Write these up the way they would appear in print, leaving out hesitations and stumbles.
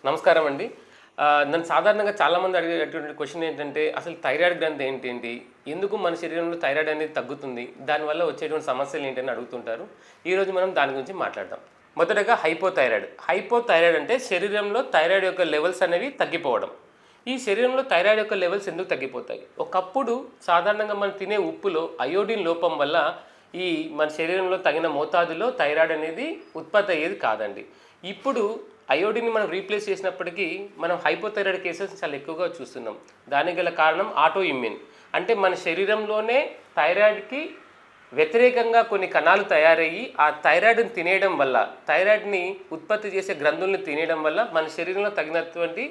నమస్కారం అండి. నన్ను సాధారణంగా చాలామంది అడిగేటటువంటి క్వెషన్ ఏంటంటే, అసలు థైరాయిడ్ గ్రంథి ఏంటి? ఎందుకు మన శరీరంలో థైరాయిడ్ అనేది తగ్గుతుంది? దానివల్ల వచ్చేటువంటి సమస్యలు ఏంటని అడుగుతుంటారు. ఈరోజు మనం దాని గురించి మాట్లాడదాం. మొదటగా హైపోథైరాయిడ్. హైపోథైరాయిడ్ అంటే శరీరంలో థైరాయిడ్ యొక్క లెవెల్స్ అనేవి తగ్గిపోవడం. ఈ శరీరంలో థైరాయిడ్ యొక్క లెవెల్స్ ఎందుకు తగ్గిపోతాయి? ఒకప్పుడు సాధారణంగా మనం తినే ఉప్పులో అయోడిన్ లోపం వల్ల ఈ మన శరీరంలో తగిన మోతాదులో థైరాయిడ్ అనేది ఉత్పత్తి అయ్యేది కాదండి. ఇప్పుడు అయోడిన్ని మనం రీప్లేస్ చేసినప్పటికీ మనం హైపోథైరాయిడ్ కేసెస్ చాలా ఎక్కువగా చూస్తున్నాం. దానికి గల కారణం ఆటో ఇమ్యూన్. అంటే మన శరీరంలోనే థైరాయిడ్కి వ్యతిరేకంగా కొన్ని కణాలు తయారయ్యి ఆ థైరాయిడ్ని తినేయడం వల్ల, థైరాయిడ్ని ఉత్పత్తి చేసే గ్రంథుల్ని తినేయడం వల్ల మన శరీరంలో తగినటువంటి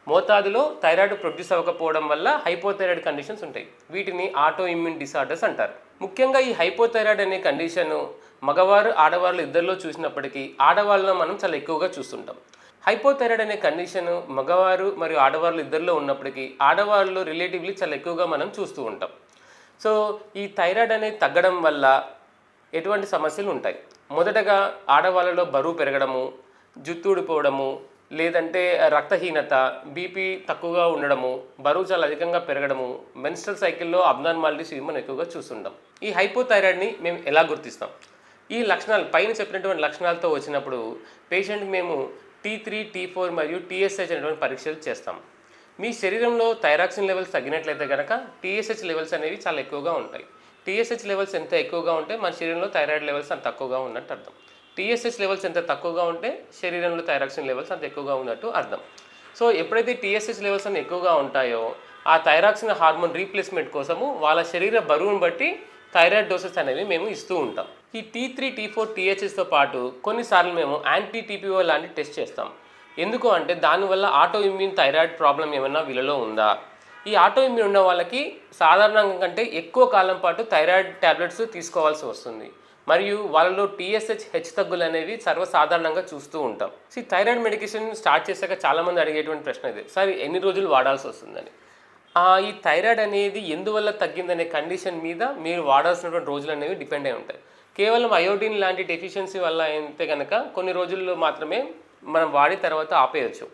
మోతాదులో థైరాయిడ్ ప్రొడ్యూస్ అవ్వకపోవడం వల్ల హైపోథైరాయిడ్ కండిషన్స్ ఉంటాయి. వీటిని ఆటో ఇమ్యూన్ డిసార్డర్స్ అంటారు. ముఖ్యంగా ఈ హైపోథైరాయిడ్ అనే కండిషను మగవారు ఆడవాళ్ళు ఇద్దరిలో చూసినప్పటికీ ఆడవాళ్ళలో మనం చాలా ఎక్కువగా చూస్తుంటాం. హైపోథైరాయిడ్ అనే కండిషను మగవారు మరియు ఆడవాళ్ళు ఇద్దరిలో ఉన్నప్పటికీ ఆడవాళ్ళు రిలేటివ్లీ చాలా ఎక్కువగా మనం చూస్తూ ఉంటాం. సో ఈ థైరాయిడ్ అనేది తగ్గడం వల్ల ఎటువంటి సమస్యలు ఉంటాయి? మొదటగా ఆడవాళ్ళలో బరువు పెరగడము, జుట్టు ఊడిపోవడము, లేదంటే రక్తహీనత, బీపీ తక్కువగా ఉండడము, బరువు చాలా అధికంగా పెరగడము, మెన్స్ట్రల్ సైకిల్లో అబ్నార్మాలిటీస్ ఇవి మనం ఎక్కువగా చూస్తుంటాం. ఈ హైపోథైరాయిడ్ని మేము ఎలా గుర్తిస్తాం? ఈ లక్షణాలు పైన చెప్పినటువంటి లక్షణాలతో వచ్చినప్పుడు పేషెంట్కి మేము T3, T4 మరియు TSH అనేటువంటి పరీక్షలు చేస్తాం. మీ శరీరంలో థైరాక్సిన్ లెవెల్స్ తగ్గినట్లయితే కనుక TSH లెవెల్స్ అనేవి చాలా ఎక్కువగా ఉంటాయి. TSH లెవెల్స్ ఎంత ఎక్కువగా ఉంటే మన శరీరంలో థైరాయిడ్ లెవెల్స్ అంత తక్కువగా ఉన్నట్టు అర్థం. TSH లెవెల్స్ ఎంత తక్కువగా ఉంటే శరీరంలో థైరాక్సిన్ లెవెల్స్ అంత ఎక్కువగా ఉన్నట్టు అర్థం. సో ఎప్పుడైతే TSH లెవెల్స్ అన్ని ఎక్కువగా ఉంటాయో ఆ థైరాక్సిన్ హార్మోన్ రీప్లేస్మెంట్ కోసము వాళ్ళ శరీర బరువును బట్టి థైరాయిడ్ డోసెస్ అనేవి మేము ఇస్తూ ఉంటాం. ఈ T3, T4, THSతో పాటు కొన్నిసార్లు మేము యాంటీ TPO లాంటి టెస్ట్ చేస్తాం. ఎందుకు అంటే దానివల్ల ఆటో ఇమ్యూన్ థైరాయిడ్ ప్రాబ్లం ఏమైనా వీళ్ళలో ఉందా? ఈ ఆటో ఇమ్యూన్ ఉన్న వాళ్ళకి సాధారణంగా కంటే ఎక్కువ కాలం పాటు థైరాయిడ్ ట్యాబ్లెట్స్ తీసుకోవాల్సి వస్తుంది. మరియు వాళ్ళలో TSH హెచ్చుతగ్గులు అనేవి సర్వసాధారణంగా చూస్తూ ఉంటాం. థైరాయిడ్ మెడికేషన్ స్టార్ట్ చేశాక చాలామంది అడిగేటువంటి ప్రశ్న ఇది, సార్ ఎన్ని రోజులు వాడాల్సి వస్తుందని. ఈ థైరాయిడ్ అనేది ఎందువల్ల తగ్గిందనే కండిషన్ మీద మీరు వాడాల్సినటువంటి రోజులు అనేవి డిపెండ్ అయి ఉంటాయి. కేవలం అయోడిన్ లాంటి డెఫిషియన్సీ వల్ల అయితే కనుక కొన్ని రోజుల్లో మాత్రమే మనం వాడి తర్వాత ఆపేయచ్చు.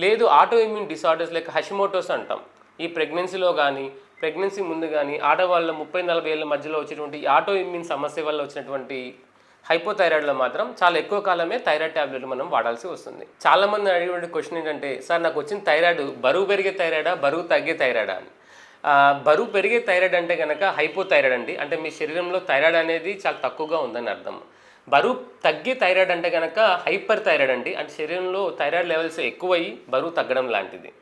లేదు auto immune disorders like Hashimoto's అంటాం. ఈ ప్రెగ్నెన్సీలో కానీ ప్రెగ్నెన్సీ ముందు కానీ ఆడవాళ్ళ 30-40 ఏళ్ళ మధ్యలో వచ్చేటువంటి ఆటో ఇమ్యూన్ సమస్య వల్ల వచ్చినటువంటి హైపోథైరాయిడ్లో మాత్రం చాలా ఎక్కువ కాలమే థైరాయిడ్ ట్యాబ్లెట్లు మనం వాడాల్సి వస్తుంది. చాలామంది అడిగే క్వశ్చన్ ఏంటంటే, సార్ నాకు వచ్చిన థైరాయిడ్ బరువు పెరిగే థైరాయిడా, బరువు తగ్గే థైరాయిడా అని. బరువు పెరిగే థైరాయిడ్ అంటే కనుక హైపోథైరాయిడ్ అండి. అంటే మీ శరీరంలో థైరాయిడ్ అనేది చాలా తక్కువగా ఉందని అర్థం. బరువు తగ్గే థైరాయిడ్ అంటే కనుక హైపర్ థైరాయిడ్ అండి. అంటే శరీరంలో థైరాయిడ్ లెవెల్స్ ఎక్కువయ్యి బరువు తగ్గడం లాంటిది.